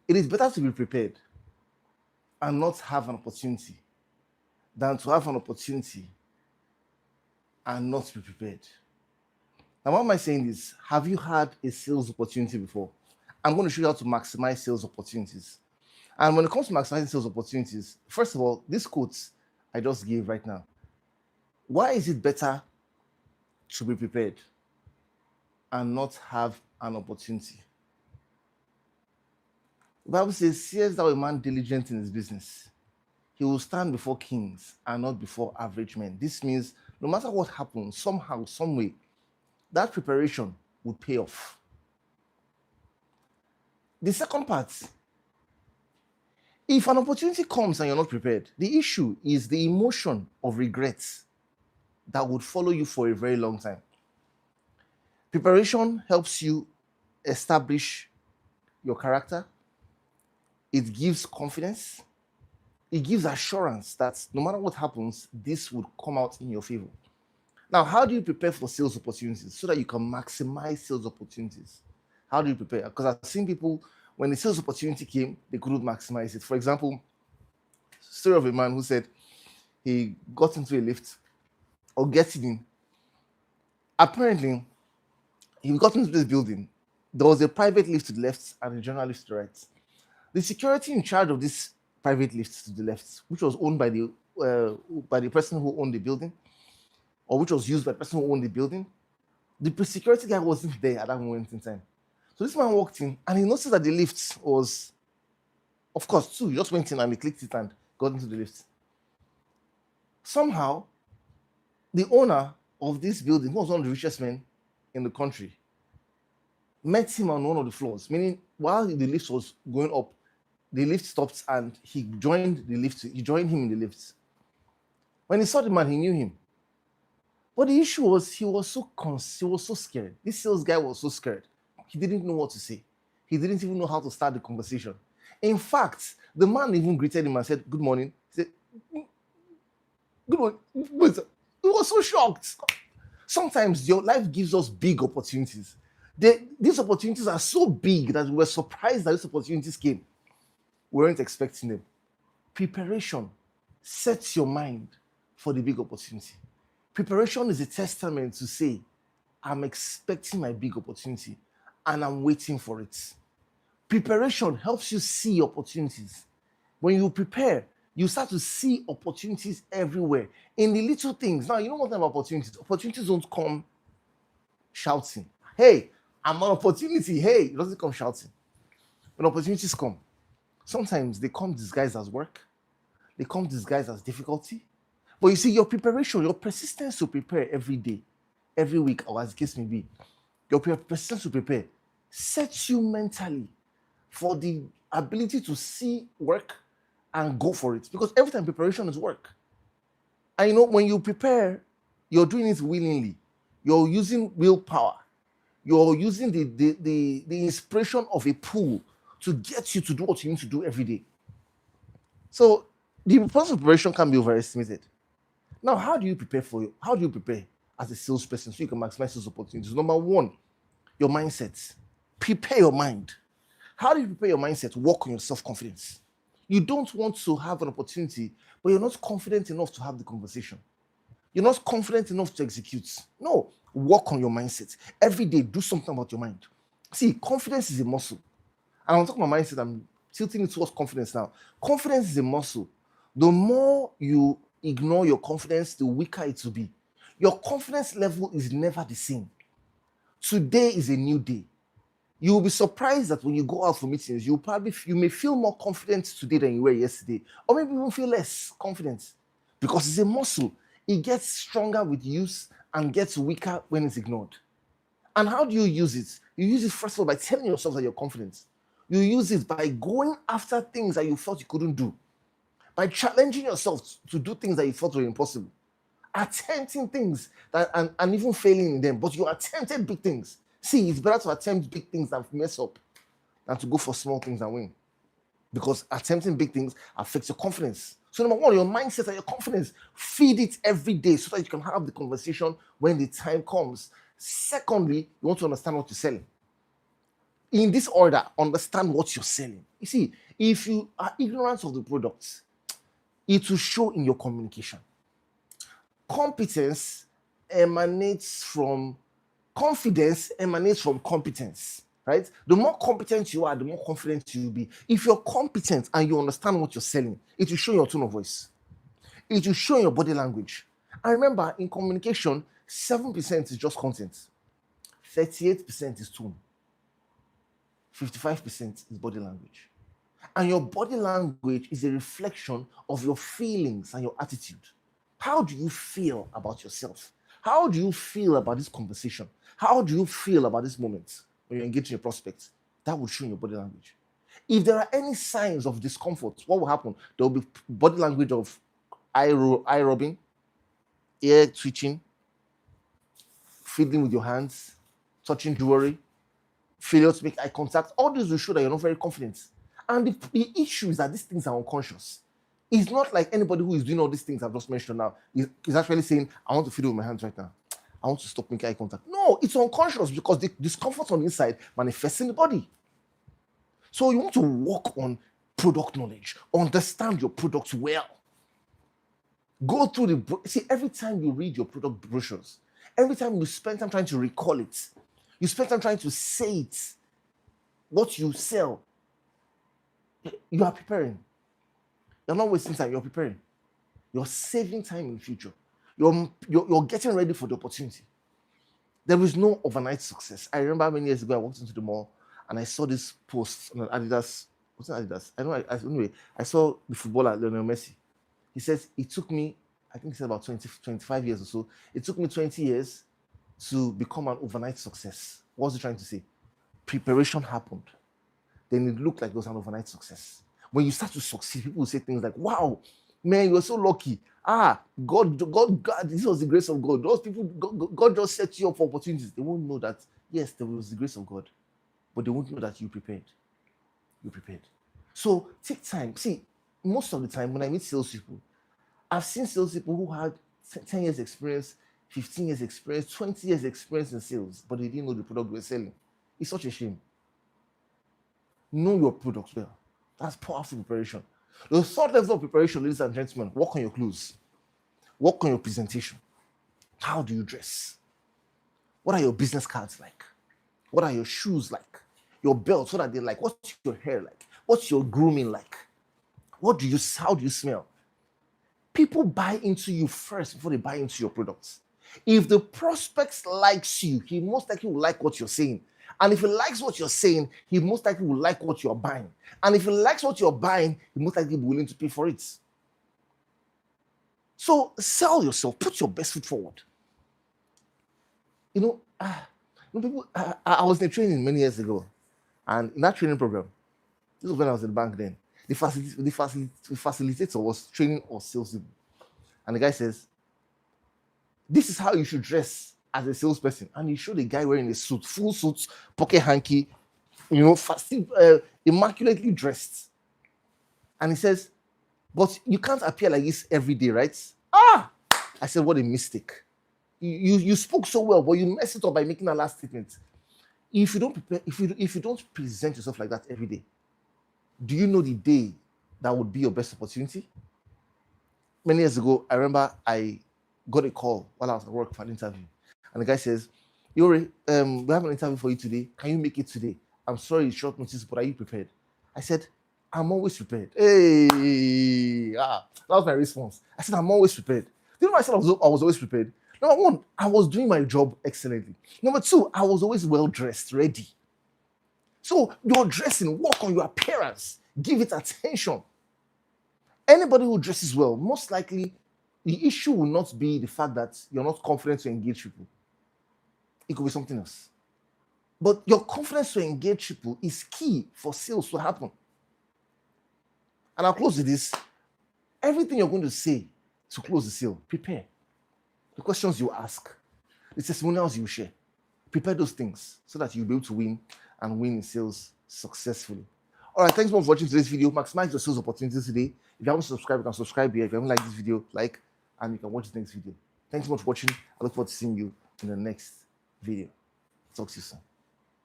It is better to be prepared and not have an opportunity than to have an opportunity and not be prepared. Now, why am I saying this? Have you had a sales opportunity before? I'm going to show you how to maximize sales opportunities. And when it comes to maximizing sales opportunities, first of all, this quote I just gave right now. Why is it better to be prepared and not have an opportunity? The Bible says, seest thou a man diligent in his business, he will stand before kings and not before average men. This means no matter what happens, somehow, some way, that preparation will pay off. The second part, if an opportunity comes and you're not prepared, the issue is the emotion of regret that would follow you for a very long time. Preparation helps you establish your character. It gives confidence. It gives assurance that no matter what happens, this would come out in your favor. Now, how do you prepare for sales opportunities so that you can maximize sales opportunities? How do you prepare? Because I've seen people, when the sales opportunity came, they couldn't maximize it. For example, story of a man who said he got into a lift or getting in. Apparently, he got into this building. There was a private lift to the left and a general lift to the right. The security in charge of this private lift to the left, which was owned by the person who owned the building, or which was used by the person who owned the building, the security guy wasn't there at that moment in time. So this man walked in and he noticed that the lift was, of course, he just went in and he clicked it and got into the lift. Somehow, the owner of this building, who was one of the richest men in the country, met him on one of the floors, meaning while the lift was going up, the lift stopped and he joined the lift. He joined him in the lift. When he saw the man, he knew him. But the issue was he was so scared. This sales guy was so scared. He didn't know what to say. He didn't even know how to start the conversation. In fact, the man even greeted him and said, "Good morning." He said, "Good morning." He was so shocked. Sometimes your life gives us big opportunities. These opportunities are so big that we were surprised that these opportunities came. We weren't expecting them. Preparation sets your mind for the big opportunity. Preparation is a testament to say, I'm expecting my big opportunity and I'm waiting for it. Preparation helps you see opportunities. When you prepare, you start to see opportunities everywhere in the little things. Now, you know what kind of opportunities? Opportunities don't come shouting. Hey, I'm an opportunity. Hey, it doesn't come shouting. When opportunities come, sometimes they come disguised as work. They come disguised as difficulty. But you see, your preparation, your persistence to prepare every day, every week, or as the case may be, your persistence to prepare sets you mentally for the ability to see work and go for it. Because every time preparation is work. And you know, when you prepare, you're doing it willingly. You're using willpower. You're using the inspiration of a pull to get you to do what you need to do every day. So the process of preparation can be overestimated. Now, how do you prepare as a salesperson so you can maximize sales opportunities? Number one, your mindset. Prepare your mind. How do you prepare your mindset? Work on your self-confidence. You don't want to have an opportunity, but you're not confident enough to have the conversation. You're not confident enough to execute. No, work on your mindset. Every day, do something about your mind. See, confidence is a muscle. And I'm talking about mindset, I'm tilting it towards confidence now. Confidence is a muscle. The more you ignore your confidence, the weaker it will be. Your confidence level is never the same. Today is a new day. You will be surprised that when you go out for meetings, you may feel more confident today than you were yesterday, or maybe even feel less confident because it's a muscle. It gets stronger with use and gets weaker when it's ignored. And how do you use it? You use it first of all by telling yourself that you're confident. You use it by going after things that you thought you couldn't do, by challenging yourself to do things that you thought were impossible, attempting things and even failing in them, but you attempted big things. See, it's better to attempt big things than mess up than to go for small things and win. Because attempting big things affects your confidence. So number one, your mindset and your confidence, feed it every day so that you can have the conversation when the time comes. Secondly, you want to understand what you're selling. in this order, understand what you're selling. You see, if you are ignorant of the products, it will show in your communication. Confidence emanates from competence, right? The more competent you are, the more confident you will be. If you're competent and you understand what you're selling, it will show in your tone of voice. It will show in your body language. And remember, in communication, 7% is just content, 38% is tone, 55% is body language. And your body language is a reflection of your feelings and your attitude. How do you feel about yourself? How do you feel about this conversation? How do you feel about this moment when you're engaging a prospect? That will show in your body language. If there are any signs of discomfort, what will happen? There will be body language of eye rubbing, ear twitching, fiddling with your hands, touching jewelry, failure to make eye contact. All these will show that you're not very confident. And the issue is that these things are unconscious. It's not like anybody who is doing all these things I've just mentioned now is actually saying, I want to fiddle with my hands right now. I want to stop making eye contact. No, it's unconscious because the discomfort on the inside manifests in the body. So you want to work on product knowledge, understand your product well. Go through every time you read your product brochures, every time you spend time trying to recall it, you spend time trying to say it, what you sell, you are preparing. You're not wasting time, you're preparing. You're saving time in the future. You're getting ready for the opportunity. There is no overnight success. I remember many years ago, I walked into the mall and I saw this post on Adidas. What's it Adidas? I don't know. Anyway, I saw the footballer Lionel Messi. He says, it took me, I think he said about 25 years or so. It took me 20 years to become an overnight success. What was he trying to say? Preparation happened. Then it looked like it was an overnight success. When you start to succeed, people will say things like, wow, man, you're so lucky. God, this was the grace of God. Those people, God just set you up for opportunities. They won't know that, yes, there was the grace of God, but they won't know that you prepared. You prepared. So take time. See, most of the time when I meet salespeople, I've seen salespeople who had 10 years experience, 15 years experience, 20 years experience in sales, but they didn't know the product they were selling. It's such a shame. Know your products well. That's powerful preparation. The third level of preparation, ladies and gentlemen, work on your clothes. Work on your presentation. How do you dress? What are your business cards like? What are your shoes like? Your belts, what are they like? What's your hair like? What's your grooming like? How do you smell? People buy into you first before they buy into your products. If the prospect likes you, he most likely will like what you're saying. And if he likes what you're saying, he most likely will like what you're buying. And if he likes what you're buying, he most likely be willing to pay for it. So sell yourself, put your best foot forward. People, I was in a training many years ago, and in that training program, this was when I was in the bank then, the facilitator was training us salespeople. And the guy says, this is how you should dress as a salesperson. And he showed a guy wearing a suit, full suit, pocket hanky, immaculately dressed. And he says, but you can't appear like this every day, right? I said, what a mistake. You spoke so well, but you messed it up by making that last statement. If you don't prepare, if you don't present yourself like that every day, do you know the day that would be your best opportunity? Many years ago, I remember I got a call while I was at work for an interview. And the guy says, Iyore, we have an interview for you today. Can you make it today? I'm sorry it's short notice, but are you prepared? I said, I'm always prepared. Hey, that was my response. I said, I'm always prepared. You know why I said I was always prepared? Number one, I was doing my job excellently. Number two, I was always well-dressed, ready. So your dressing, work on your appearance, give it attention. Anybody who dresses well, most likely, the issue will not be the fact that you're not confident to engage people. It could be something else. But your confidence to engage people is key for sales to happen. And I'll close with this. Everything you're going to say to close the sale, prepare. The questions you ask, the testimonials you share, prepare those things so that you'll be able to win and win in sales successfully. All right, thanks for watching today's video. Maximize your sales opportunities today. If you haven't subscribed, you can subscribe here. If you haven't liked this video, like, and you can watch the next video. Thanks so much for watching. I look forward to seeing you in the next video. Talk to you soon.